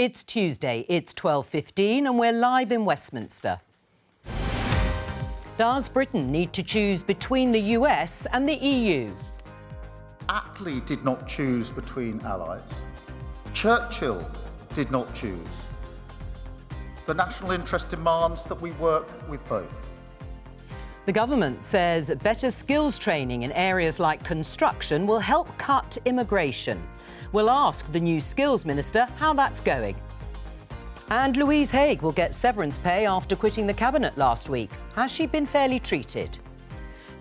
It's Tuesday, it's 12:15 and we're live in Westminster. Does Britain need to choose between the US and the EU? Attlee did not choose between allies. Churchill did not choose. The national interest demands that we work with both. The government says better skills training in areas like construction will help cut immigration. We'll ask the new skills minister how that's going. And Louise Haigh will get severance pay after quitting the cabinet last week. Has she been fairly treated?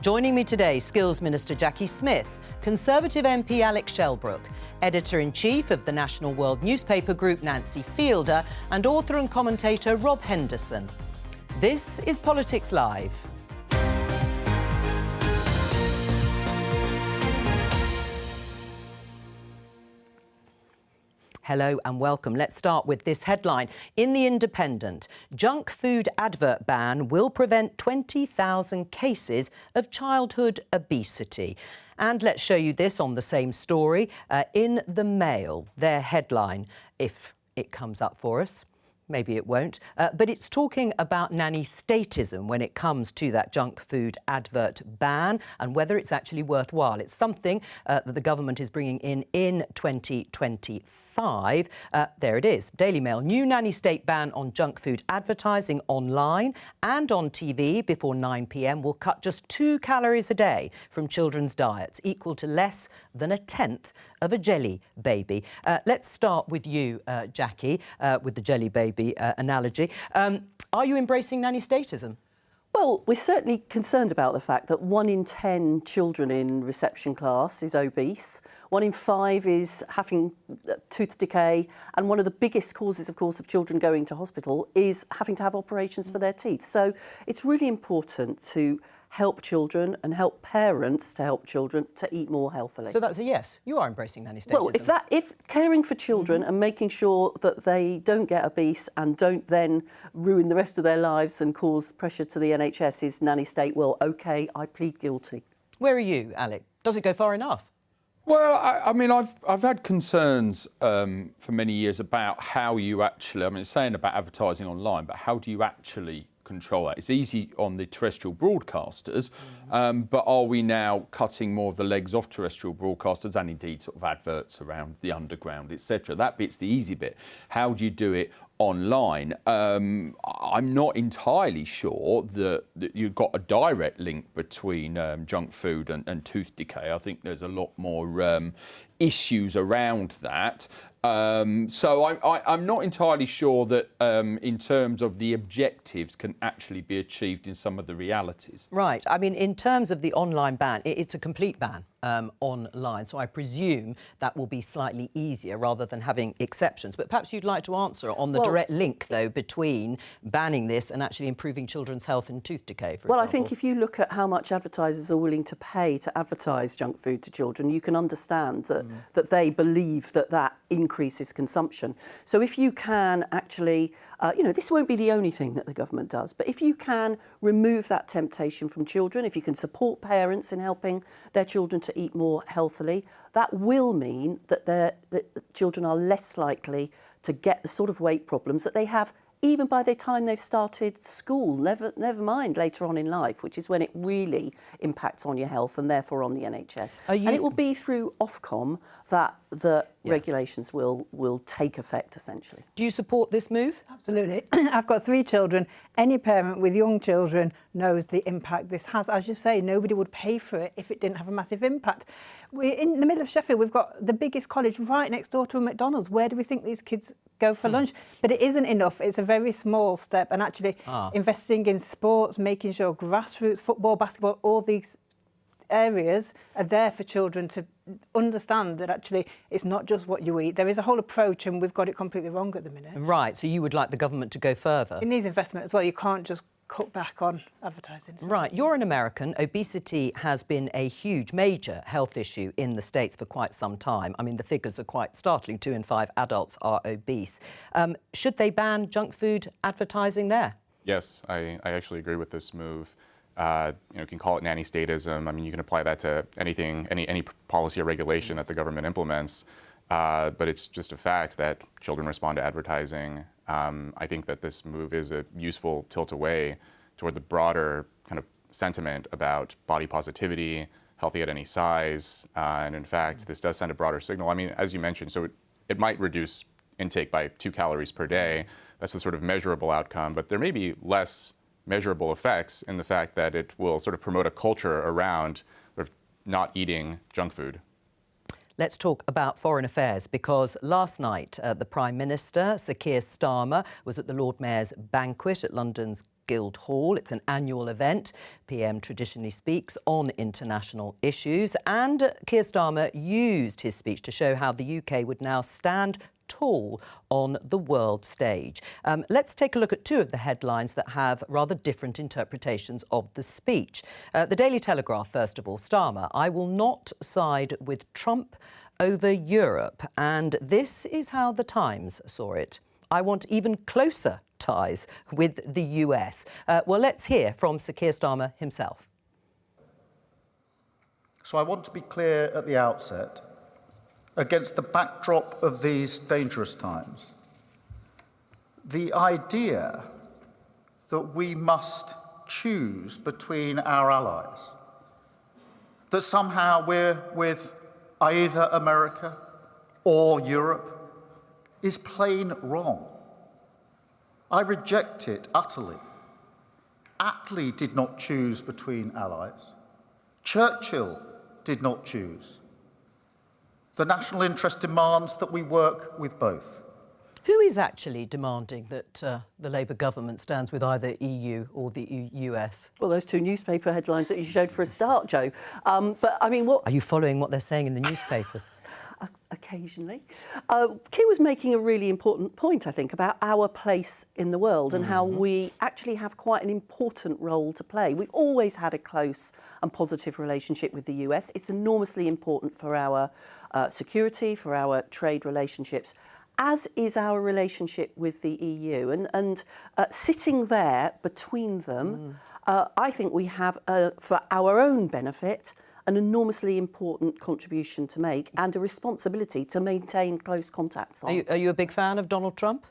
Joining me today, Skills Minister Jackie Smith, Conservative MP Alex Shelbrooke, Editor-in-Chief of the National World Newspaper Group Nancy Fielder, and author and commentator Rob Henderson. This is Politics Live. Hello and welcome. Let's start with this headline. In The Independent, junk food advert ban will prevent 20,000 cases of childhood obesity. And let's show you this on the same story in the Mail, their headline, if it comes up for us. Maybe it won't, but it's talking about nanny statism when it comes to that junk food advert ban and whether it's actually worthwhile. It's something that the government is bringing in 2025. There it is, Daily Mail. New nanny state ban on junk food advertising online and on TV before 9 p.m. will cut just 2 calories a day from children's diets, equal to less than a tenth of a jelly baby. Let's start with you, Jackie, with the jelly baby analogy. Are you embracing nanny statism? Well, we're certainly concerned about the fact that 1 in 10 children in reception class is obese, 1 in 5 is having tooth decay, and one of the biggest causes, of course, of children going to hospital is having to have operations for their teeth. So it's really important to help children and help parents to help children to eat more healthily. So that's a yes. You are embracing nanny statism. Well, if caring for children and making sure that they don't get obese and don't then ruin the rest of their lives and cause pressure to the NHS is nanny state, well, OK, I plead guilty. Where are you, Alec? Does it go far enough? Well, I mean, I've had concerns for many years about how you actually, I mean, it's saying about advertising online, but how do you actually control that? It's easy on the terrestrial broadcasters, but are we now cutting more of the legs off terrestrial broadcasters and indeed sort of adverts around the underground, etc.? That bit's the easy bit. How do you do it online? I'm not entirely sure that you've got a direct link between junk food and tooth decay. I think there's a lot more issues around that. So I'm not entirely sure that in terms of the objectives can actually be achieved in some of the realities. Right. I mean, in terms of the online ban, it's a complete ban online. So I presume that will be slightly easier rather than having exceptions. But perhaps you'd like to answer on the direct link, though, between banning this and actually improving children's health and tooth decay, for example. I think if you look at how much advertisers are willing to pay to advertise junk food to children, you can understand that they believe that increases consumption. So if you can actually, this won't be the only thing that the government does, but if you can remove that temptation from children, if you can support parents in helping their children to eat more healthily, that will mean that children are less likely to get the sort of weight problems that they have even by the time they've started school, never mind later on in life, which is when it really impacts on your health and therefore on the NHS. And it will be through Ofcom that the regulations will take effect, essentially. Do you support this move? Absolutely. I've got 3 children. Any parent with young children knows the impact this has. As you say, nobody would pay for it if it didn't have a massive impact. We're in the middle of Sheffield. We've got the biggest college right next door to a McDonald's. Where do we think these kids go for lunch? But it isn't enough. It's a very small step. And actually investing in sports, making sure grassroots, football, basketball, all these areas are there for children to understand that actually it's not just what you eat. There is a whole approach and we've got it completely wrong at the minute. Right, so you would like the government to go further? It needs investment as well. You can't just cut back on advertising. Right, you're an American. Obesity has been a huge, major health issue in the States for quite some time. I mean, the figures are quite startling. 2 in 5 adults are obese. Should they ban junk food advertising there? Yes, I actually agree with this move. You can call it nanny statism. I mean, you can apply that to anything, any policy or regulation that the government implements. but it's just a fact that children respond to advertising. I think that this move is a useful tilt away toward the broader kind of sentiment about body positivity, healthy at any size, and in fact, this does send a broader signal. I mean, as you mentioned, so it might reduce intake by 2 calories per day. That's a sort of measurable outcome, but there may be less measurable effects in the fact that it will sort of promote a culture around sort of not eating junk food. Let's talk about foreign affairs, because last night the Prime Minister, Sir Keir Starmer, was at the Lord Mayor's banquet at London's Guildhall. It's an annual event. PM traditionally speaks on international issues, and Keir Starmer used his speech to show how the UK would now stand tall on the world stage. Let's take a look at 2 of the headlines that have rather different interpretations of the speech. The Daily Telegraph, first of all. Starmer: I will not side with Trump over Europe. And this is how the Times saw it. I want even closer ties with the US. Well, let's hear from Sir Keir Starmer himself. So I want to be clear at the outset, against the backdrop of these dangerous times, the idea that we must choose between our allies, that somehow we're with either America or Europe, is plain wrong. I reject it utterly. Attlee did not choose between allies. Churchill did not choose. The national interest demands that we work with both. Who is actually demanding that the Labour government stands with either EU or the US? Well, those 2 newspaper headlines that you showed for a start, Jo. But, I mean, what... Are you following what they're saying in the newspapers? Occasionally. Keir was making a really important point, I think, about our place in the world and how we actually have quite an important role to play. We've always had a close and positive relationship with the US. It's enormously important for our security, for our trade relationships, as is our relationship with the EU. And sitting there between them, I think we have, for our own benefit, an enormously important contribution to make and a responsibility to maintain close contacts on. Are you a big fan of Donald Trump?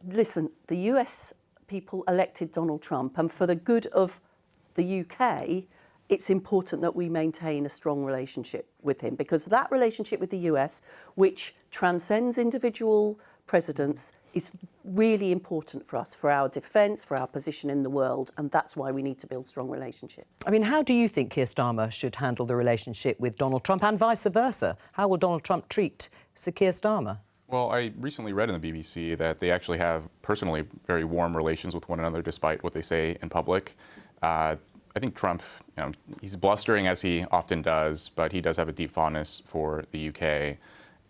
Listen, the US people elected Donald Trump, and for the good of the UK, it's important that we maintain a strong relationship with him, because that relationship with the US, which transcends individual presidents, is really important for us, for our defence, for our position in the world, and that's why we need to build strong relationships. I mean, how do you think Keir Starmer should handle the relationship with Donald Trump, and vice versa? How will Donald Trump treat Sir Keir Starmer? Well, I recently read in the BBC that they actually have personally very warm relations with one another, despite what they say in public. I think Trump, he's blustering as he often does, but he does have a deep fondness for the UK.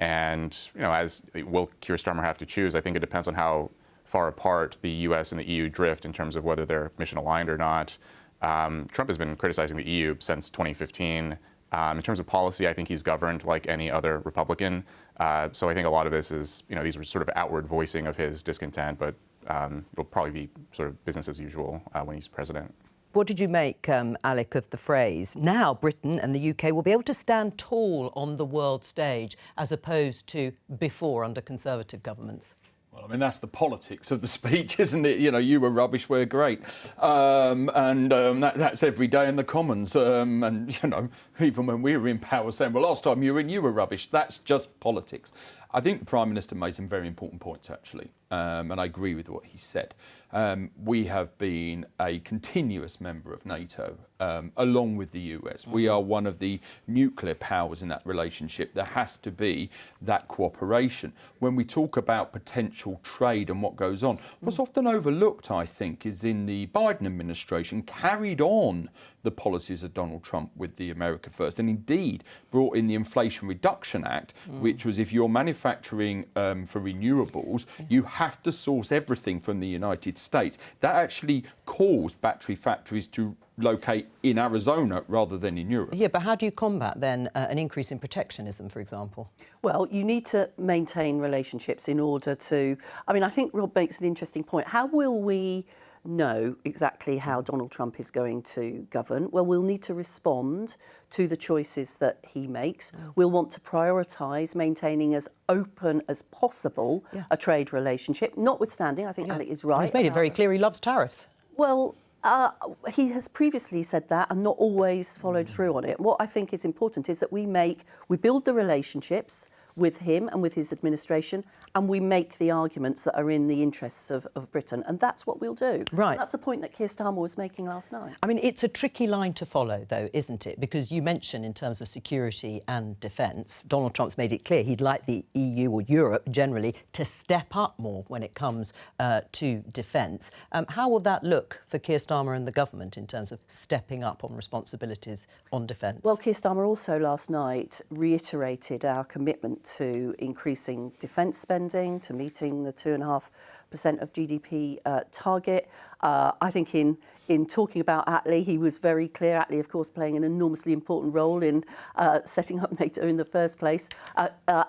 And, as will Keir Starmer have to choose, I think it depends on how far apart the US and the EU drift in terms of whether they're mission aligned or not. Trump has been criticizing the EU since 2015. In terms of policy, I think he's governed like any other Republican. So I think a lot of this is, these were sort of outward voicing of his discontent, but it'll probably be sort of business as usual when he's president. What did you make, Alec, of the phrase, now Britain and the UK will be able to stand tall on the world stage, as opposed to before under Conservative governments? Well, I mean, that's the politics of the speech, isn't it? You were rubbish, we're great. That's every day in the Commons. Even when we were in power saying, well, last time you were in, you were rubbish. That's just politics. I think the Prime Minister made some very important points, actually, and I agree with what he said. We have been a continuous member of NATO, along with the US. We are one of the nuclear powers in that relationship. There has to be that cooperation. When we talk about potential trade and what goes on, what's often overlooked, I think, is in the Biden administration carried on the policies of Donald Trump with the America First, and indeed brought in the Inflation Reduction Act, which was if you're manufacturing for renewables, you have to source everything from the United States. That actually caused battery factories to locate in Arizona rather than in Europe. Yeah, but how do you combat then an increase in protectionism, for example? Well, you need to maintain relationships in order to... I mean, I think Rob makes an interesting point. How will we know exactly how Donald Trump is going to govern. Well, we'll need to respond to the choices that he makes. We'll want to prioritise maintaining as open as possible a trade relationship, notwithstanding, I think Ali is right. He's made it very clear he loves tariffs. Well, he has previously said that and not always followed through on it. What I think is important is that we build the relationships with him and with his administration, and we make the arguments that are in the interests of Britain. And that's what we'll do. Right. And that's the point that Keir Starmer was making last night. I mean, it's a tricky line to follow, though, isn't it? Because you mentioned in terms of security and defence, Donald Trump's made it clear he'd like the EU or Europe generally to step up more when it comes to defence. How will that look for Keir Starmer and the government in terms of stepping up on responsibilities on defence? Well, Keir Starmer also last night reiterated our commitment to increasing defence spending, to meeting the 2.5% of GDP target. I think in talking about Attlee, he was very clear. Attlee, of course, playing an enormously important role in setting up NATO in the first place.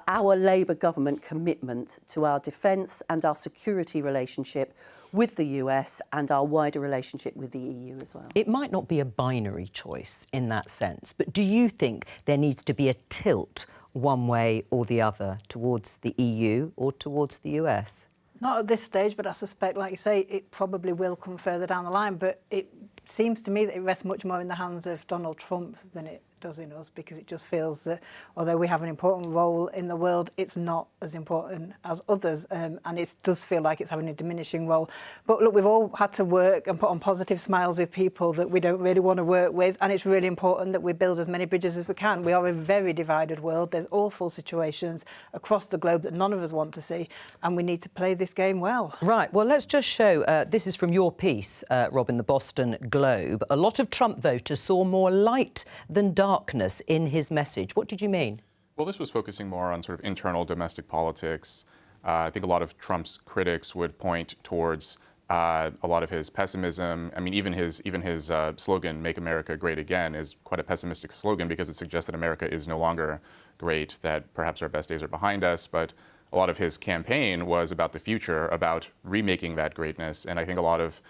Our Labour government commitment to our defence and our security relationship with the US and our wider relationship with the EU as well. It might not be a binary choice in that sense, but do you think there needs to be a tilt one way or the other towards the EU or towards the US? Not at this stage, but I suspect, like you say, it probably will come further down the line. But it seems to me that it rests much more in the hands of Donald Trump than it does in us, because it just feels that although we have an important role in the world, it's not as important as others, and it does feel like it's having a diminishing role. But look, we've all had to work and put on positive smiles with people that we don't really want to work with, and it's really important that we build as many bridges as we can. We are a very divided world. There's awful situations across the globe that none of us want to see, and we need to play this game well. Right, well, let's just show, this is from your piece, Rob, in the Boston Globe. A lot of Trump voters saw more light than darkness in his message. What did you mean? Well, this was focusing more on sort of internal domestic politics. I think a lot of Trump's critics would point towards a lot of his pessimism. I mean, even his slogan, "Make America Great Again," is quite a pessimistic slogan because it suggests that America is no longer great, that perhaps our best days are behind us. But a lot of his campaign was about the future, about remaking that greatness. And I think a lot of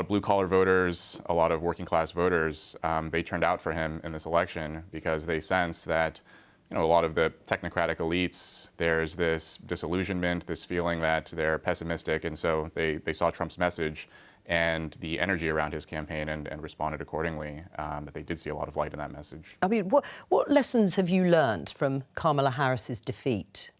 blue-collar voters, a lot of working-class voters, they turned out for him in this election because they sense that, a lot of the technocratic elites, there's this disillusionment, this feeling that they're pessimistic, and so they saw Trump's message and the energy around his campaign and responded accordingly. But they did see a lot of light in that message. I mean, what lessons have you learned from Kamala Harris's defeat?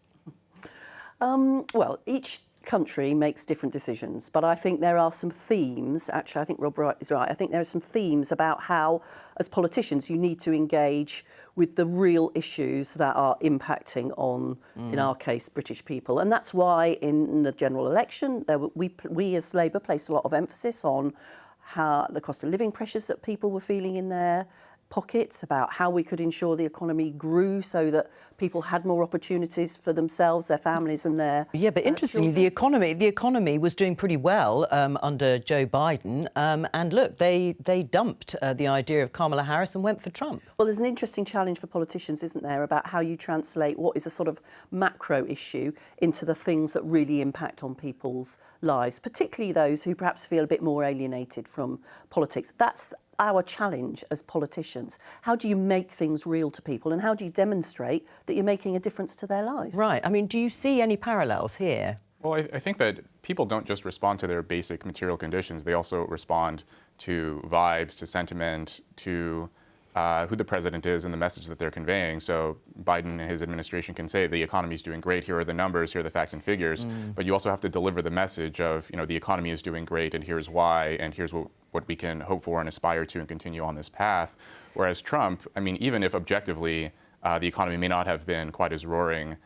Well, each country makes different decisions, but I think there are some themes. Actually, I think Rob Wright is right. I think there are some themes about how, as politicians, you need to engage with the real issues that are impacting on, in our case, British people. And that's why in the general election, we as Labour placed a lot of emphasis on how the cost of living pressures that people were feeling in their pockets, about how we could ensure the economy grew so that people had more opportunities for themselves, their families and their but interestingly, the economy was doing pretty well under Joe Biden. And look, they dumped the idea of Kamala Harris and went for Trump. Well, there's an interesting challenge for politicians, isn't there, about how you translate what is a sort of macro issue into the things that really impact on people's lives, particularly those who perhaps feel a bit more alienated from politics. That's our challenge as politicians. How do you make things real to people, and how do you demonstrate that you're making a difference to their lives? Right. I mean, do you see any parallels here? Well, I think that people don't just respond to their basic material conditions. They also respond to vibes, to sentiment, to who the president is and the message that they're conveying. So Biden and his administration can say the economy is doing great, here are the numbers, here are the facts and figures, but you also have to deliver the message of, the economy is doing great and here's why, and here's what we can hope for and aspire to and continue on this path. Whereas Trump, I mean, even if objectively the economy may not have been quite as roaring,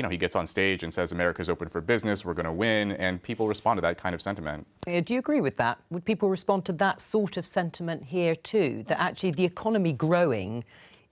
he gets on stage and says America's open for business, we're going to win, and people respond to that kind of sentiment. Do you agree with that? Would people respond to that sort of sentiment here too, that actually the economy growing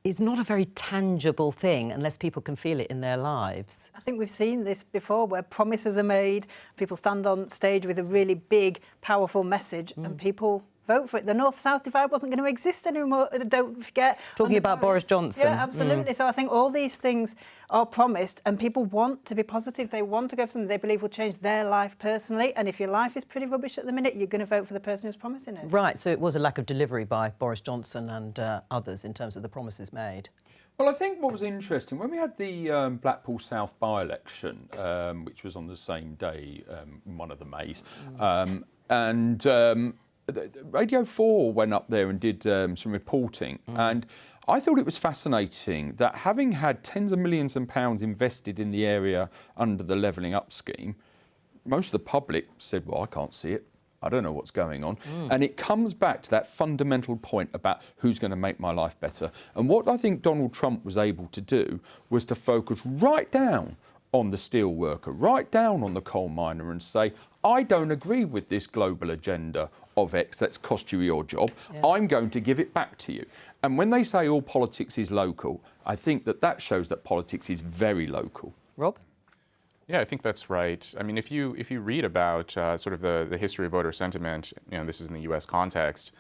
is not a very tangible thing unless people can feel it in their lives? I think we've seen this before, where promises are made, people stand on stage with a really big, powerful message, and people vote for it. The North-South divide wasn't going to exist anymore, don't forget. Talking about Boris Johnson. Yeah, absolutely. So I think all these things are promised and people want to be positive. They want to go for something they believe will change their life personally. And if your life is pretty rubbish at the minute, you're going to vote for the person who's promising it. Right, so it was a lack of delivery by Boris Johnson and others in terms of the promises made. Well, I think what was interesting, when we had the Blackpool South by-election, which was on the same day, one of the Mays, Radio 4 went up there and did some reporting, and I thought it was fascinating that having had tens of millions of pounds invested in the area under the Levelling Up scheme, most of the public said, well, I can't see it. I don't know what's going on. And it comes back to that fundamental point about who's going to make my life better. And what I think Donald Trump was able to do was to focus right down on the steel worker, right down on the coal miner and say, I don't agree with this global agenda of X that's cost you your job. Yeah. I'm going to give it back to you. And when they say all politics is local, I think that shows that politics is very local. Rob? Yeah, I think that's right. I mean, if you read about sort of the history of voter sentiment, this is in the U.S. context,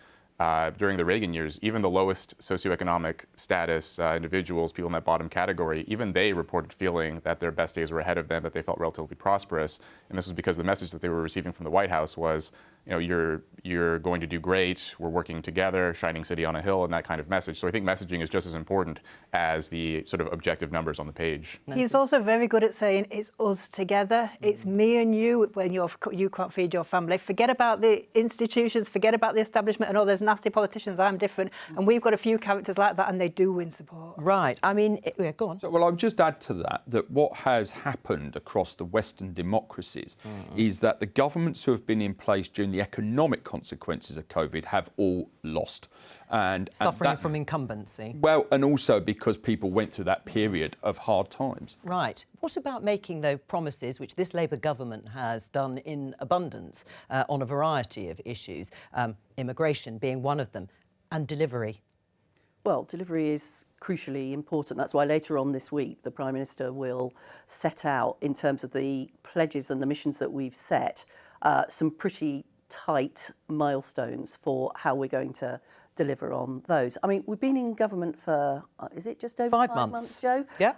during the Reagan years, even the lowest socioeconomic status individuals, people in that bottom category, even they reported feeling that their best days were ahead of them, that they felt relatively prosperous. And this is because the message that they were receiving from the White House was, you're going to do great, we're working together, shining city on a hill, and that kind of message. So I think messaging is just as important as the sort of objective numbers on the page. He's also very good at saying it's us together, it's me and you when you can't feed your family. Forget about the institutions, forget about the establishment and all those nasty politicians. I'm different. And we've got a few characters like that and they do win support. Right. I mean, yeah, go on. So, well, I'll just add to that what has happened across the Western democracies is that the governments who have been in place during the economic consequences of COVID have all lost. Suffering from incumbency. Well, and also because people went through that period of hard times. Right. What about making, though, promises, which this Labour government has done in abundance on a variety of issues, immigration being one of them, and delivery? Well, delivery is crucially important. That's why later on this week, the Prime Minister will set out, in terms of the pledges and the missions that we've set, some pretty tight milestones for how we're going to deliver on those. I mean, we've been in government for, is it just over 5 months, Jo? Yeah.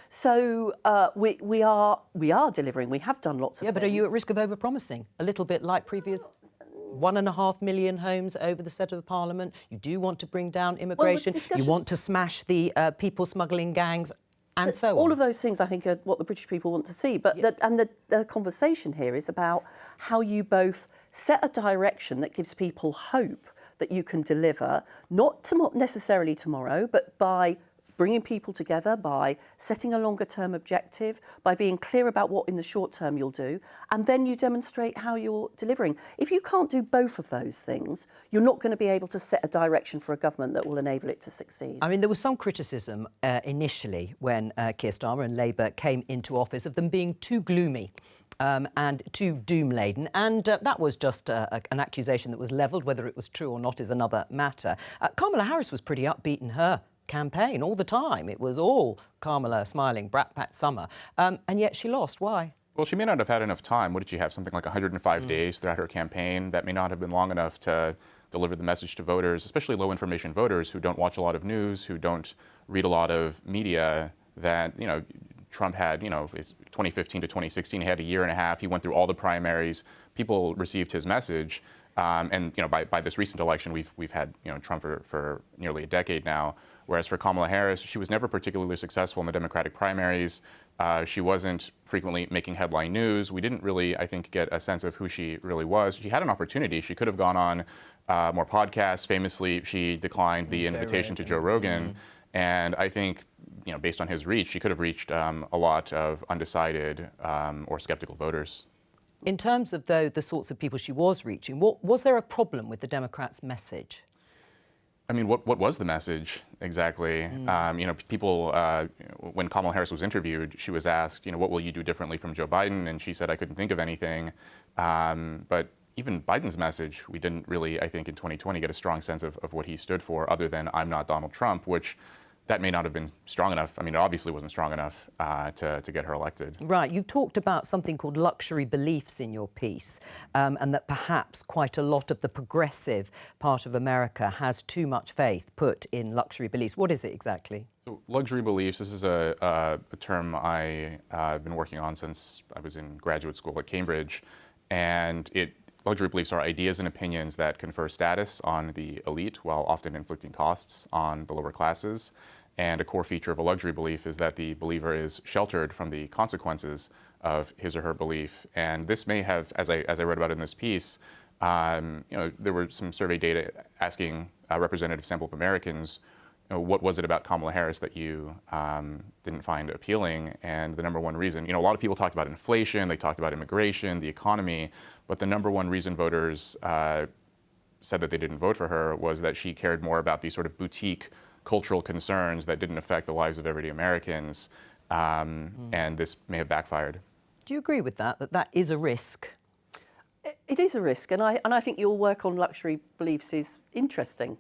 So we are delivering. We have done lots of things. Yeah, but are you at risk of over-promising? A little bit like previous 1.5 million homes over the set of the Parliament. You do want to bring down immigration. You want to smash the people smuggling gangs. And so on. All of those things, I think, are what the British people want to see. But the conversation here is about how you both set a direction that gives people hope that you can deliver, not necessarily tomorrow, but by bringing people together, by setting a longer-term objective, by being clear about what in the short term you'll do, and then you demonstrate how you're delivering. If you can't do both of those things, you're not going to be able to set a direction for a government that will enable it to succeed. I mean, there was some criticism initially when Keir Starmer and Labour came into office of them being too gloomy. And too doom-laden, and that was just an accusation that was levelled. Whether it was true or not is another matter. Kamala Harris was pretty upbeat in her campaign all the time. It was all Kamala smiling, brat pat summer, and yet she lost. Why? Well, she may not have had enough time. What did she have? Something like 105 days throughout her campaign. That may not have been long enough to deliver the message to voters, especially low-information voters who don't watch a lot of news, who don't read a lot of media. That Trump had, 2015 to 2016, he had a year and a half. He went through all the primaries. People received his message. And by this recent election, we've had, Trump for nearly a decade now. Whereas for Kamala Harris, she was never particularly successful in the Democratic primaries. She wasn't frequently making headline news. We didn't really, I think, get a sense of who she really was. She had an opportunity. She could have gone on more podcasts. Famously, she declined the invitation to Joe Rogan. And I think, based on his reach, she could have reached a lot of undecided or skeptical voters. In terms of, though, the sorts of people she was reaching, was there a problem with the Democrats' message? I mean, what was the message exactly? People, when Kamala Harris was interviewed, she was asked, what will you do differently from Joe Biden? And she said, I couldn't think of anything. But even Biden's message, we didn't really, I think, in 2020 get a strong sense of what he stood for, other than I'm not Donald Trump, which that may not have been strong enough. I mean, it obviously wasn't strong enough to get her elected. Right. You talked about something called luxury beliefs in your piece, and that perhaps quite a lot of the progressive part of America has too much faith put in luxury beliefs. What is it exactly? So luxury beliefs, this is a term I've been working on since I was in graduate school at Cambridge. And luxury beliefs are ideas and opinions that confer status on the elite while often inflicting costs on the lower classes. And a core feature of a luxury belief is that the believer is sheltered from the consequences of his or her belief. And this may have, as I read about in this piece, there were some survey data asking a representative sample of Americans, what was it about Kamala Harris that you didn't find appealing? And the number one reason, a lot of people talked about inflation, they talked about immigration, the economy, but the number one reason voters said that they didn't vote for her was that she cared more about these sort of boutique cultural concerns that didn't affect the lives of everyday Americans, and this may have backfired. Do you agree with that is a risk? It is a risk, and I think your work on luxury beliefs is interesting.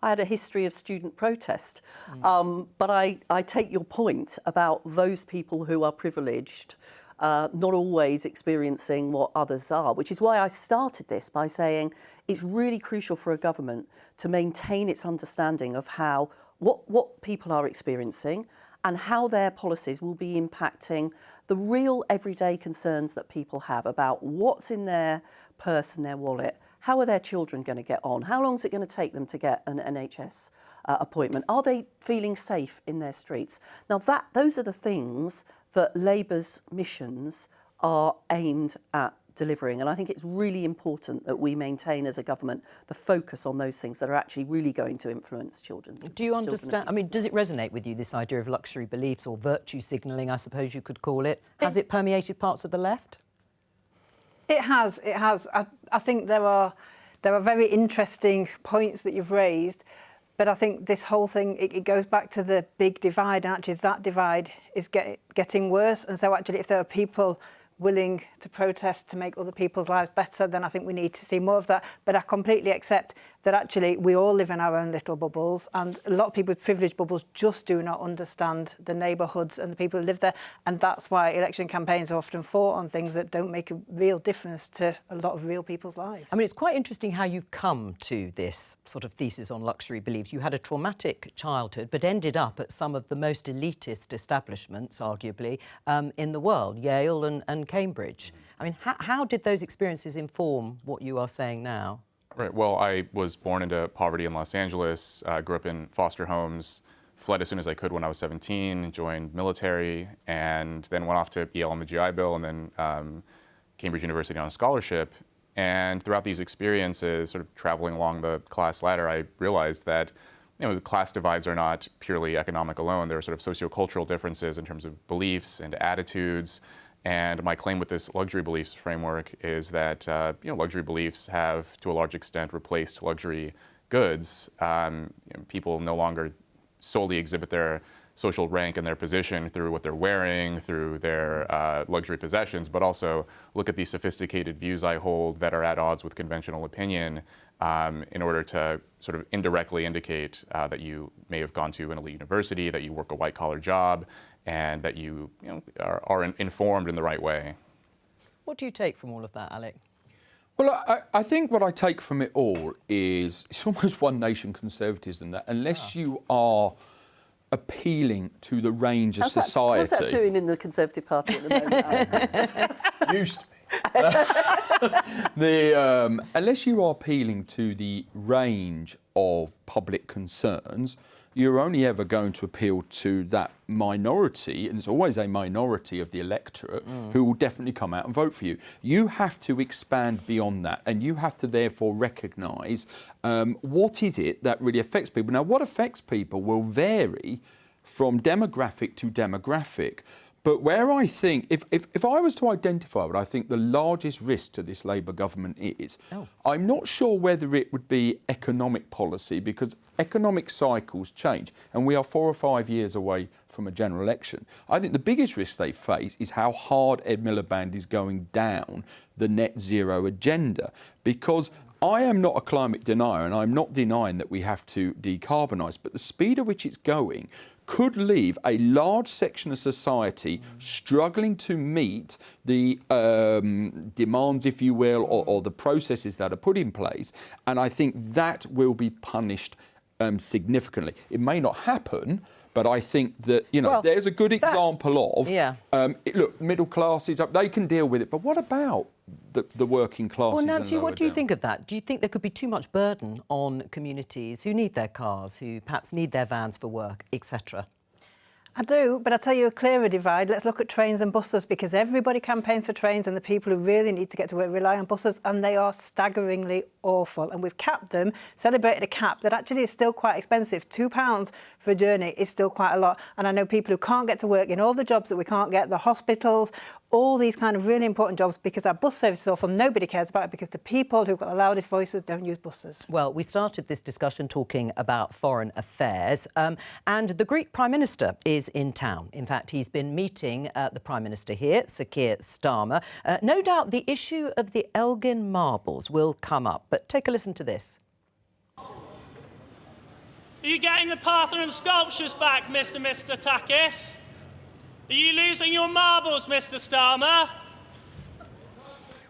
I had a history of student protest, but I take your point about those people who are privileged not always experiencing what others are, which is why I started this by saying it's really crucial for a government to maintain its understanding of what people are experiencing and how their policies will be impacting the real everyday concerns that people have about what's in their purse and their wallet. How are their children going to get on? How long is it going to take them to get an NHS appointment? Are they feeling safe in their streets? Now, those are the things that Labour's missions are aimed at delivering. And I think it's really important that we maintain as a government the focus on those things that are actually really going to influence children. Do you understand? I mean, does it resonate with you, this idea of luxury beliefs or virtue signalling, I suppose you could call it? Has it permeated parts of the left? It has. I think there are very interesting points that you've raised, but I think this whole thing, it goes back to the big divide, and actually that divide is getting worse. And so actually if there are people willing to protest to make other people's lives better, then I think we need to see more of that. But I completely accept that actually we all live in our own little bubbles, and a lot of people with privileged bubbles just do not understand the neighbourhoods and the people who live there. And that's why election campaigns are often fought on things that don't make a real difference to a lot of real people's lives. I mean, it's quite interesting how you've come to this sort of thesis on luxury beliefs. You had a traumatic childhood, but ended up at some of the most elitist establishments, arguably, in the world, Yale and Cambridge. I mean, how did those experiences inform what you are saying now? Right. Well, I was born into poverty in Los Angeles, grew up in foster homes, fled as soon as I could when I was 17, joined military, and then went off to Yale on the GI Bill, and then Cambridge University on a scholarship. And throughout these experiences, sort of traveling along the class ladder, I realized that the class divides are not purely economic alone. There are sort of sociocultural differences in terms of beliefs and attitudes. And my claim with this luxury beliefs framework is that luxury beliefs have, to a large extent, replaced luxury goods. People no longer solely exhibit their social rank and their position through what they're wearing, through their luxury possessions, but also look at these sophisticated views I hold that are at odds with conventional opinion in order to sort of indirectly indicate that you may have gone to an elite university, that you work a white-collar job, and that you are informed in the right way. What do you take from all of that, Alec? Well, I think what I take from it all is it's almost one nation conservatism, that unless you are appealing to the range of society... What's that doing in the Conservative Party at the moment? Used to be. Unless you are appealing to the range of public concerns, you're only ever going to appeal to that minority, and it's always a minority of the electorate who will definitely come out and vote for you. You have to expand beyond that, and you have to therefore recognise what is it that really affects people. Now, what affects people will vary from demographic to demographic. But where I think, if I was to identify what I think the largest risk to this Labour government is, I'm not sure whether it would be economic policy, because economic cycles change, and we are 4 or 5 years away from a general election. I think the biggest risk they face is how hard Ed Miliband is going down the net zero agenda, because I am not a climate denier, and I'm not denying that we have to decarbonise, but the speed at which it's going could leave a large section of society struggling to meet the demands, if you will, or the processes that are put in place. And I think that will be punished significantly. It may not happen, but I think that, there's a good example of, look, middle classes, they can deal with it. But what about the working classes? Well, Nancy, what do you think of that? Do you think there could be too much burden on communities who need their cars, who perhaps need their vans for work, etc.? I do, but I'll tell you a clearer divide. Let's look at trains and buses, because everybody campaigns for trains and the people who really need to get to work rely on buses, and they are staggeringly awful. And we've capped them, celebrated a cap that actually is still quite expensive. £2 for a journey is still quite a lot. And I know people who can't get to work in all the jobs that we can't get, the hospitals, all these kind of really important jobs, because our bus service is awful. Nobody cares about it because the people who've got the loudest voices don't use buses. Well, we started this discussion talking about foreign affairs, and the Greek Prime Minister is in town. In fact, he's been meeting the Prime Minister here, Sir Keir Starmer. No doubt the issue of the Elgin marbles will come up, but take a listen to this. Are you getting the Parthenon sculptures back, Mr. Takis? Are you losing your marbles, Mr. Starmer?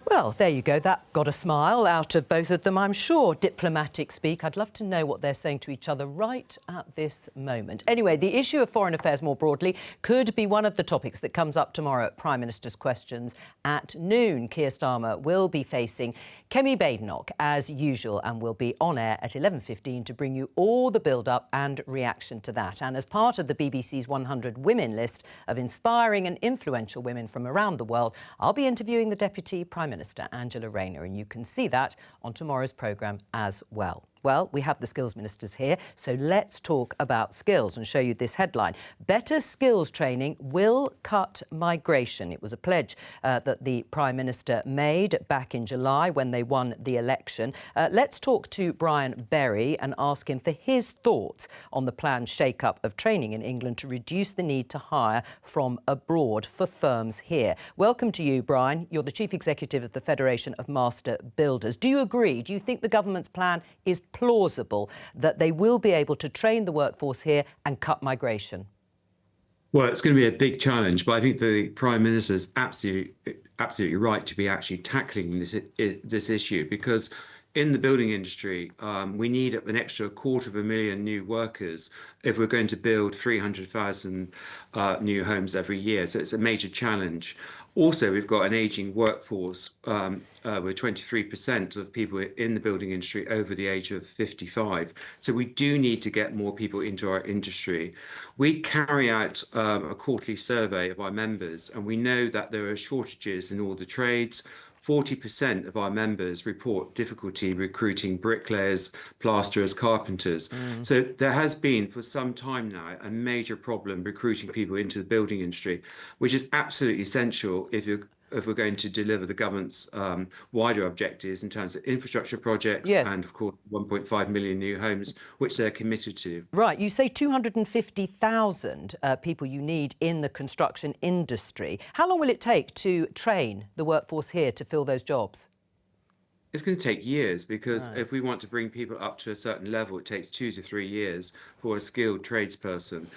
Well, there you go. That got a smile out of both of them, I'm sure. Diplomatic speak. I'd love to know what they're saying to each other right at this moment. Anyway, the issue of foreign affairs more broadly could be one of the topics that comes up tomorrow at Prime Minister's Questions at noon. Keir Starmer will be facing Kemi Badenoch as usual and will be on air at 11:15 to bring you all the build-up and reaction to that. And as part of the BBC's 100 Women list of inspiring and influential women from around the world, I'll be interviewing the Deputy Prime Minister, Angela Rayner, and you can see that on tomorrow's programme as well. Well, we have the skills ministers here, so let's talk about skills and show you this headline. Better skills training will cut migration. It was a pledge that the Prime Minister made back in July when they won the election. Let's talk to Brian Berry and ask him for his thoughts on the planned shake-up of training in England to reduce the need to hire from abroad for firms here. Welcome to you, Brian. You're the Chief Executive of the Federation of Master Builders. Do you agree? Do you think the government's plan is plausible that they will be able to train the workforce here and cut migration? Well, it's going to be a big challenge, but I think the Prime Minister is absolutely right to be actually tackling this issue, because in the building industry, we need an extra 250,000 new workers if we're going to build 300,000 new homes every year. So it's a major challenge. Also, we've got an ageing workforce with 23% of people in the building industry over the age of 55. So we do need to get more people into our industry. We carry out a quarterly survey of our members, and we know that there are shortages in all the trades. 40% of our members report difficulty recruiting bricklayers, plasterers, carpenters. So there has been for some time now a major problem recruiting people into the building industry, which is absolutely essential if we're going to deliver the government's wider objectives in terms of infrastructure projects and, of course, 1.5 million new homes, which they're committed to. Right. You say 250,000 people you need in the construction industry. How long will it take to train the workforce here to fill those jobs? It's going to take years, because if we want to bring people up to a certain level, it takes 2 to 3 years for a skilled tradesperson.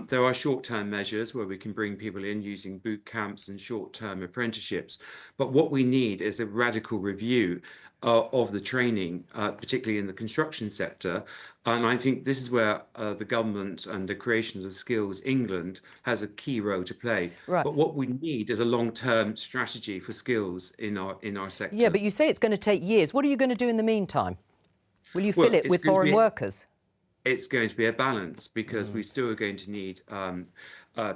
There are short-term measures where we can bring people in using boot camps and short-term apprenticeships. But what we need is a radical review of the training, particularly in the construction sector. And I think this is where the government and the creation of the Skills England has a key role to play. Right. But what we need is a long-term strategy for skills in our sector. Yeah, but you say it's going to take years. What are you going to do in the meantime? Will you fill it with foreign workers? It's going to be a balance, because we still are going to need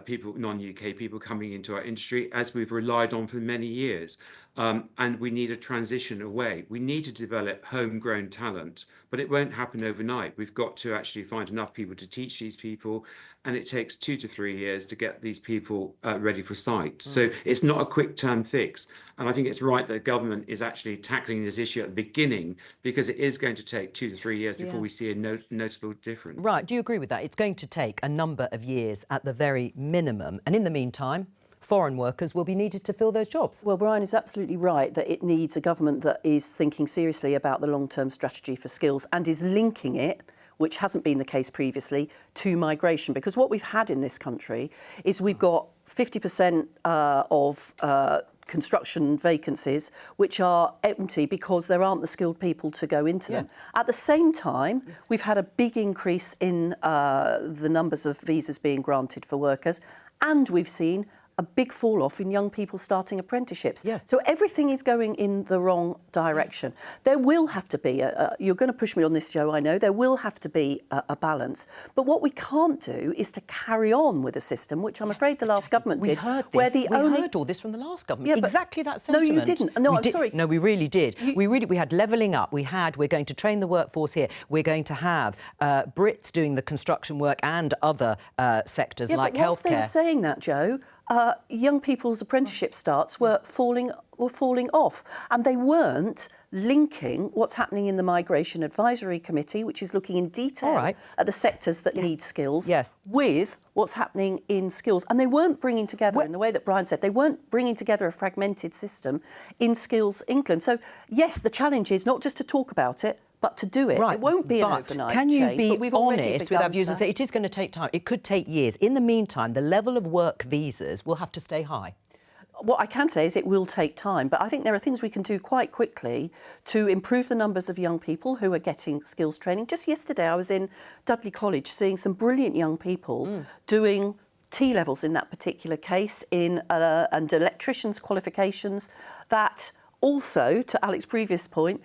people, non-UK people coming into our industry, as we've relied on for many years. And we need a transition away. We need to develop homegrown talent, but it won't happen overnight. We've got to actually find enough people to teach these people, and it takes 2 to 3 years to get these people ready for site. So it's not a quick-term fix. And I think it's right that the government is actually tackling this issue at the beginning, because it is going to take 2 to 3 years before we see a notable difference. Right. Do you agree with that? It's going to take a number of years at the very minimum. And in the meantime, foreign workers will be needed to fill those jobs. Well, Brian is absolutely right that it needs a government that is thinking seriously about the long-term strategy for skills and is linking it, which hasn't been the case previously, to migration. Because what we've had in this country is we've got 50% of construction vacancies which are empty because there aren't the skilled people to go into them. At the same time, we've had a big increase in the numbers of visas being granted for workers, and we've seen a big fall off in young people starting apprenticeships. So everything is going in the wrong direction. There will have to be, you're going to push me on this, Jo, I know, there will have to be a balance. But what we can't do is to carry on with a system, which I'm afraid the last government did. We heard all this from the last government. Exactly that sentiment. No, you didn't. No, I'm sorry. No, we really did. We had levelling up. We're going to train the workforce here. We're going to have Brits doing the construction work and other sectors like but whilst healthcare. They were saying that, Jo, young people's apprenticeship starts were falling off, and they weren't linking what's happening in the Migration Advisory Committee, which is looking in detail at the sectors that need skills, with what's happening in skills. And they weren't bringing together, in the way that Brian said, they weren't bringing together a fragmented system in Skills England. So, yes, the challenge is not just to talk about it, but to do it. It won't be an overnight can you change, be but we've honest with our viewers and say it is going to take time? It could take years. In the meantime, the level of work visas will have to stay high. What I can say is it will take time, but I think there are things we can do quite quickly to improve the numbers of young people who are getting skills training. Just yesterday, I was in Dudley College seeing some brilliant young people doing T-levels in that particular case and electricians' qualifications that also, to Alex's previous point,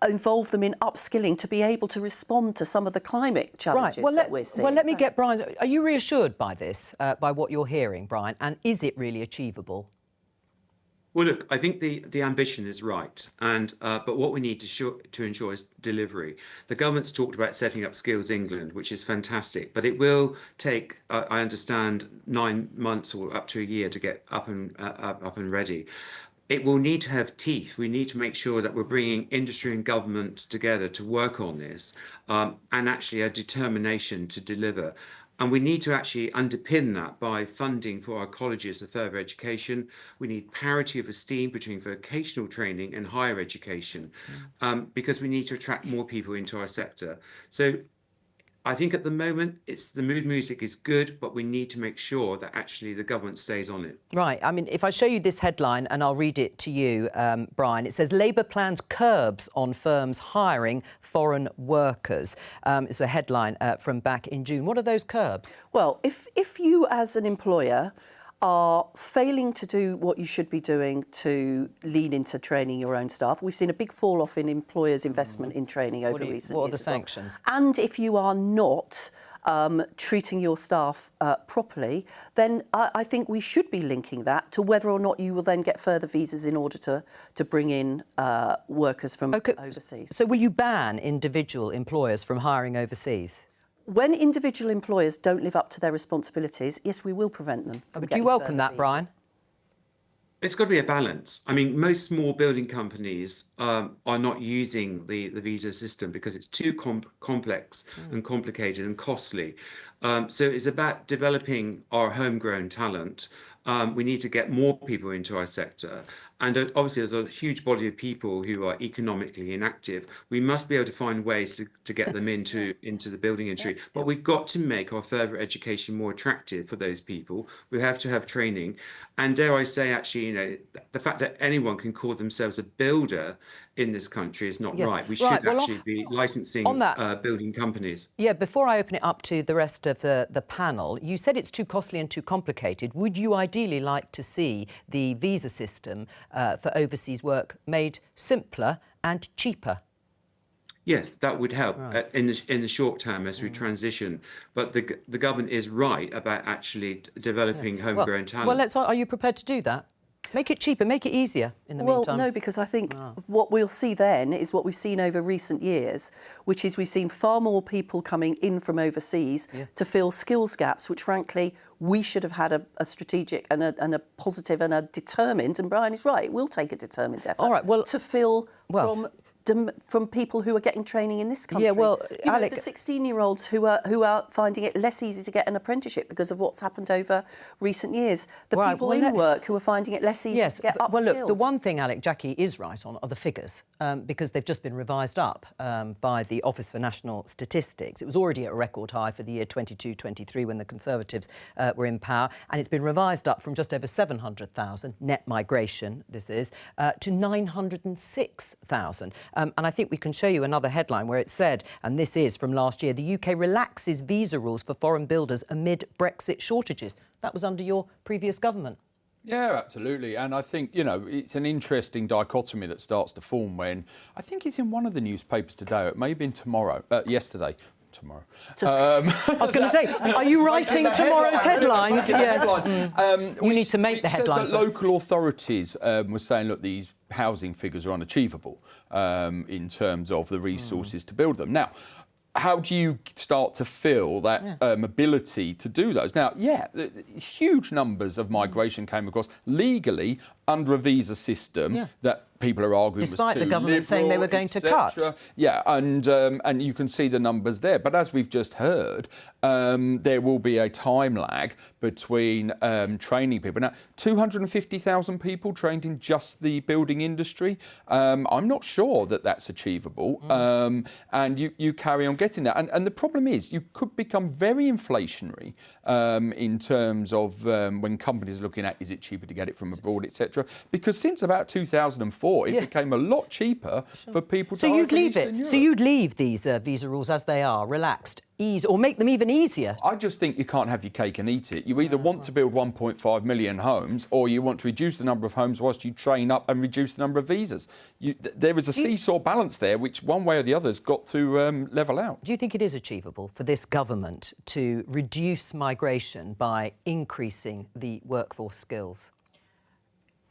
involve them in upskilling to be able to respond to some of the climate challenges that we're seeing. Well, let me get Brian. Are you reassured by this, by what you're hearing, Brian? And is it really achievable? Well, look, I think the ambition is right, and but what we need to ensure is delivery. The government's talked about setting up Skills England, which is fantastic, but it will take, I understand, 9 months or up to a year to get up and ready. It will need to have teeth. We need to make sure that we're bringing industry and government together to work on this, and actually a determination to deliver. And we need to actually underpin that by funding for our colleges of further education. We need parity of esteem between vocational training and higher education, because we need to attract more people into our sector. So I think at the moment, the mood music is good, but we need to make sure that actually the government stays on it. Right. I mean, if I show you this headline, and I'll read it to you, Brian, it says, Labour plans curbs on firms hiring foreign workers. It's a headline from back in June. What are those curbs? Well, if you as an employer are failing to do what you should be doing to lean into training your own staff. We've seen a big fall off in employers' investment in training over recent years. What are the sanctions? And if you are not treating your staff properly, then I think we should be linking that to whether or not you will then get further visas in order to bring in workers from overseas. So will you ban individual employers from hiring overseas? When individual employers don't live up to their responsibilities, yes, we will prevent them from Do you welcome that, visas. Brian? It's got to be a balance. I mean, most small building companies are not using the visa system because it's too complex and complicated and costly. So it's about developing our homegrown talent. We need to get more people into our sector. And obviously, there's a huge body of people who are economically inactive. We must be able to find ways to get them into the building industry. But we've got to make our further education more attractive for those people. We have to have training. And dare I say, actually, the fact that anyone can call themselves a builder in this country is not right. We should actually be licensing building companies. Yeah, before I open it up to the rest of the panel, you said it's too costly and too complicated. Would you ideally like to see the visa system for overseas work made simpler and cheaper? Yes, that would help in the short term as we transition. But the government is right about actually developing homegrown talent. Well, are you prepared to do that? Make it cheaper, make it easier in the meantime. Well, no, because I think what we'll see then is what we've seen over recent years, which is we've seen far more people coming in from overseas to fill skills gaps, which, frankly, we should have had a strategic and a positive and a determined, and Brian is right, it will take a determined effort to fill from from people who are getting training in this country. Yeah, well, you know, Alec, the 16-year-olds who are finding it less easy to get an apprenticeship because of what's happened over recent years. The people in work who are finding it less easy to get upskilled. Well, look, the one thing, Alec, Jackie is right on are the figures, because they've just been revised up by the Office for National Statistics. It was already at a record high for the year 22-23 when the Conservatives were in power, and it's been revised up from just over 700,000 net migration, this is, to 906,000. And I think we can show you another headline where it said, and this is from last year, the UK relaxes visa rules for foreign builders amid Brexit shortages. That was under your previous government. Yeah, absolutely. And I think, you know, it's an interesting dichotomy that starts to form when, I think it's in one of the newspapers today, it may have been yesterday. Tomorrow. I was going to say, are you writing tomorrow's headlines? Yes. You need to make the headlines. That local authorities were saying, look, these housing figures are unachievable in terms of the resources to build them. Now, how do you start to fill that ability to do those? Now, huge numbers of migration came across legally under a visa system that people are arguing despite was too the government liberal, saying they were going to cut. Yeah, and you can see the numbers there. But as we've just heard, there will be a time lag between training people. Now, 250,000 people trained in just the building industry. I'm not sure that that's achievable. And you carry on getting that. And the problem is you could become very inflationary in terms of when companies are looking at, is it cheaper to get it from abroad, etc. Because since about 2004, it became a lot cheaper for people to hire from Eastern Europe. So you'd leave these visa rules as they are, relaxed, or make them even easier? I just think you can't have your cake and eat it. You either want to build 1.5 million homes, or you want to reduce the number of homes whilst you train up and reduce the number of visas. There is a seesaw balance there, which one way or the other has got to level out. Do you think it is achievable for this government to reduce migration by increasing the workforce skills?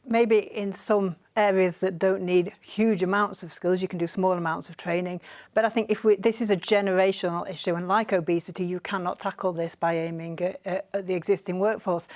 Maybe in some areas that don't need huge amounts of skills, you can do small amounts of training. But I think this is a generational issue, and like obesity, you cannot tackle this by aiming at the existing workforce.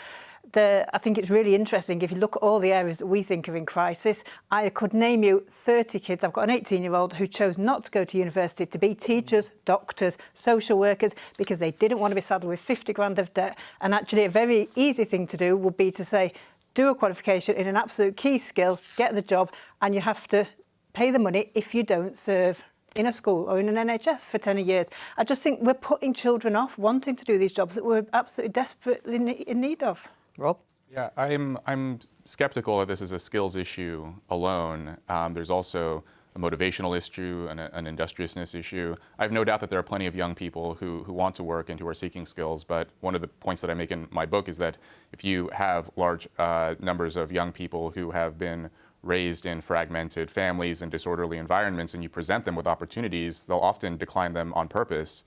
I think it's really interesting, if you look at all the areas that we think are in crisis, I could name you 30 kids. I've got an 18-year-old who chose not to go to university to be teachers, doctors, social workers, because they didn't want to be saddled with 50 grand of debt. And actually a very easy thing to do would be to say, do a qualification in an absolute key skill, get the job, and you have to pay the money if you don't serve in a school or in an NHS for 10 years. I just think we're putting children off wanting to do these jobs that we're absolutely desperately in need of. Rob? Yeah, I'm sceptical that this is a skills issue alone. There's also a motivational issue and an industriousness issue. I have no doubt that there are plenty of young people who want to work and who are seeking skills, but one of the points that I make in my book is that if you have large numbers of young people who have been raised in fragmented families and disorderly environments and you present them with opportunities, they'll often decline them on purpose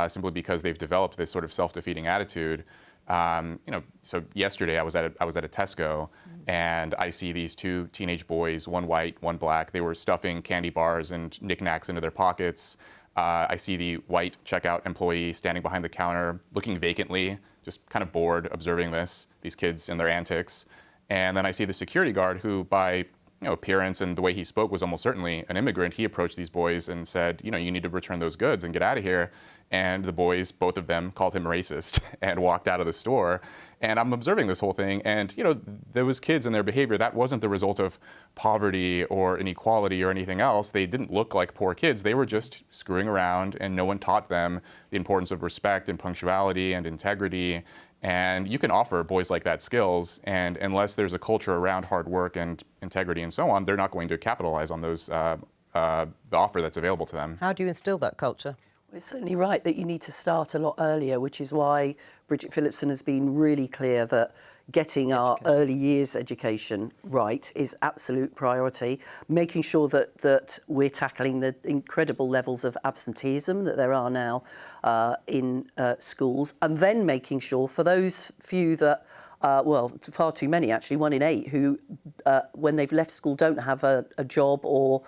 simply because they've developed this sort of self-defeating attitude. So yesterday I was at a Tesco, and I see these two teenage boys, one white, one black. They were stuffing candy bars and knickknacks into their pockets. I see the white checkout employee standing behind the counter, looking vacantly, just kind of bored, observing these kids and their antics. And then I see the security guard, who by appearance and the way he spoke was almost certainly an immigrant. He approached these boys and said, you need to return those goods and get out of here. And the boys, both of them, called him racist and walked out of the store. And I'm observing this whole thing, and those kids and their behavior, that wasn't the result of poverty or inequality or anything else. They didn't look like poor kids. They were just screwing around, and no one taught them the importance of respect and punctuality and integrity. And you can offer boys like that skills, and unless there's a culture around hard work and integrity and so on, they're not going to capitalize on those the offer that's available to them. How do you instill that culture? It's certainly right that you need to start a lot earlier, which is why Bridget Phillipson has been really clear that getting our early years education right is absolute priority, making sure that we're tackling the incredible levels of absenteeism that there are now in schools, and then making sure for those few that far too many actually, 1 in 8, who when they've left school don't have a job or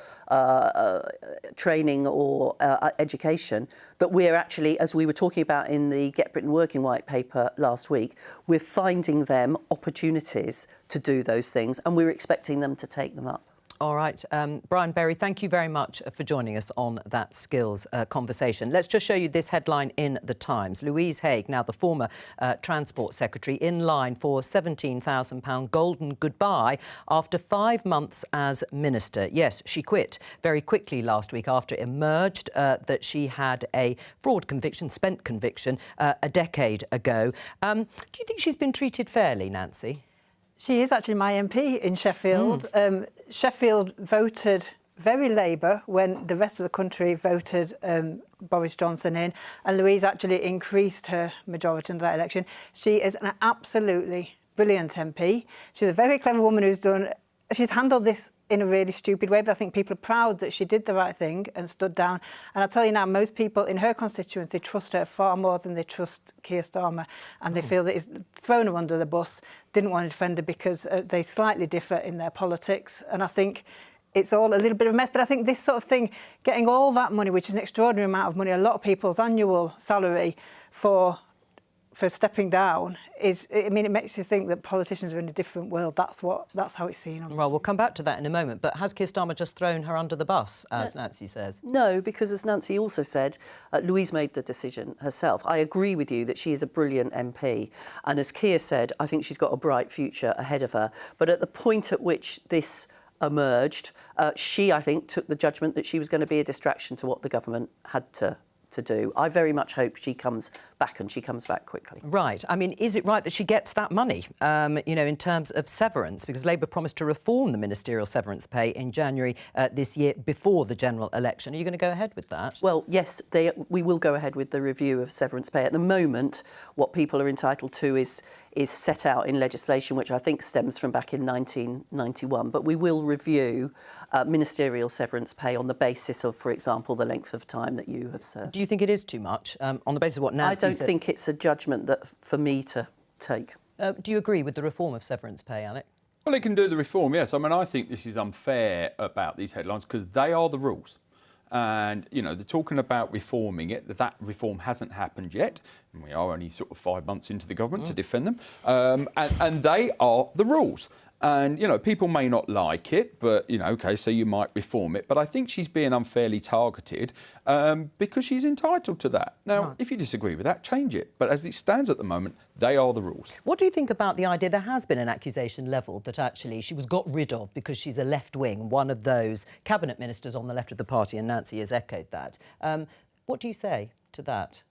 training or education, that we're actually, as we were talking about in the Get Britain Working white paper last week, we're finding them opportunities to do those things, and we're expecting them to take them up. All right. Brian Berry, thank you very much for joining us on that skills conversation. Let's just show you this headline in The Times. Louise Haigh, now the former Transport Secretary, in line for £17,000 golden goodbye after 5 months as Minister. Yes, she quit very quickly last week after it emerged that she had a fraud conviction, spent conviction, a decade ago. Do you think she's been treated fairly, Nancy? She is actually my MP in Sheffield. Sheffield voted very Labour when the rest of the country voted Boris Johnson in, and Louise actually increased her majority in that election. She is an absolutely brilliant MP. She's a very clever woman she's handled this in a really stupid way, but I think people are proud that she did the right thing and stood down. And I tell you now, most people in her constituency trust her far more than they trust Keir Starmer, and they feel that he's thrown her under the bus, didn't want to defend her because they slightly differ in their politics. And I think it's all a little bit of a mess. But I think this sort of thing, getting all that money, which is an extraordinary amount of money, a lot of people's annual salary for stepping down, it makes you think that politicians are in a different world. That's how it's seen. Obviously. Well, we'll come back to that in a moment. But has Keir Starmer just thrown her under the bus, as Nancy says? No, because as Nancy also said, Louise made the decision herself. I agree with you that she is a brilliant MP. And as Keir said, I think she's got a bright future ahead of her. But at the point at which this emerged, she, I think, took the judgment that she was going to be a distraction to what the government had to do. I very much hope she comes back, and she comes back quickly. Right. I mean, is it right that she gets that money, in terms of severance? Because Labour promised to reform the ministerial severance pay in January this year before the general election. Are you going to go ahead with that? Well, yes, we will go ahead with the review of severance pay. At the moment, what people are entitled to is set out in legislation, which I think stems from back in 1991. But we will review ministerial severance pay on the basis of, for example, the length of time that you have served. Do you think it is too much on the basis of what Nancy says? I don't think it's a judgment that for me to take. Do you agree with the reform of severance pay, Alec? Well, it can do the reform, yes. I mean, I think this is unfair about these headlines because they are the rules. And, they're talking about reforming it. That reform hasn't happened yet. And we are only sort of 5 months into the government to defend them. And they are the rules. And, people may not like it, but, OK, so you might reform it. But I think she's being unfairly targeted because she's entitled to that. Now, if you disagree with that, change it. But as it stands at the moment, they are the rules. What do you think about the idea there has been an accusation levelled that actually she was got rid of because she's a left-wing, one of those cabinet ministers on the left of the party, and Nancy has echoed that. What do you say to that?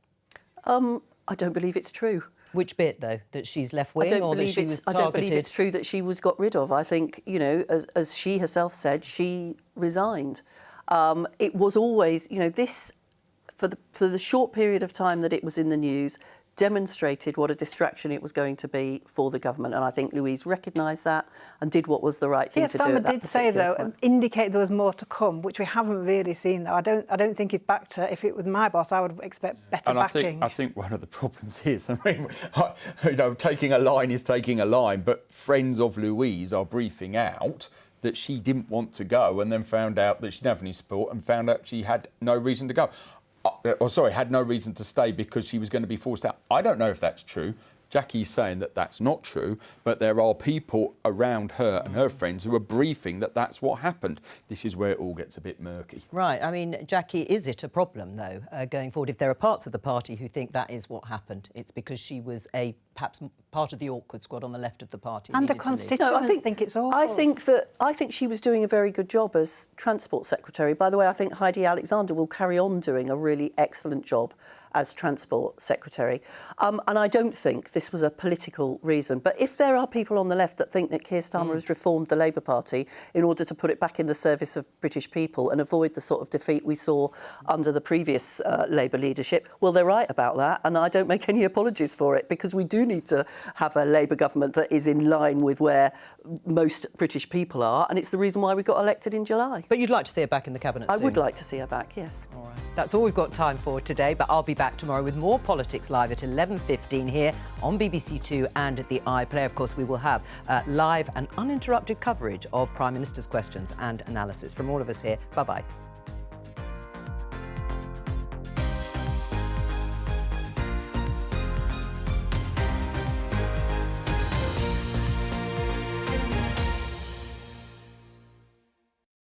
I don't believe it's true. Which bit, though? That she's left-wing or that she was targeted? I don't believe it's true that she was got rid of. I think, as she herself said, she resigned. It was always, this, for the short period of time that it was in the news, demonstrated what a distraction it was going to be for the government. And I think Louise recognised that and did what was the right thing to do at that did say, though, indicate there was more to come, which we haven't really seen, though. I don't think he's backed her. If it was my boss, I would expect better backing. I think one of the problems is, taking a line is taking a line, but friends of Louise are briefing out that she didn't want to go and then found out that she didn't have any support and found out she had no reason to go. Had no reason to stay because she was going to be forced out. I don't know if that's true. Jackie's saying that that's not true, but there are people around her and her friends who are briefing that that's what happened. This is where it all gets a bit murky. Right. I mean, Jackie, is it a problem, though, going forward? If there are parts of the party who think that is what happened, it's because she was perhaps part of the awkward squad on the left of the party. And the constituents think it's awful. I think she was doing a very good job as Transport Secretary. By the way, I think Heidi Alexander will carry on doing a really excellent job as Transport Secretary. And I don't think this was a political reason. But if there are people on the left that think that Keir Starmer has reformed the Labour Party in order to put it back in the service of British people and avoid the sort of defeat we saw under the previous Labour leadership, well, they're right about that. And I don't make any apologies for it, because we do need to have a Labour government that is in line with where most British people are. And it's the reason why we got elected in July. But you'd like to see her back in the Cabinet soon? I would like to see her back, yes. All right. That's all we've got time for today, but I'll be back tomorrow with more Politics Live at 11:15 here on BBC Two and at the iPlayer. Of course, we will have live and uninterrupted coverage of Prime Minister's questions and analysis from all of us here. Bye-bye.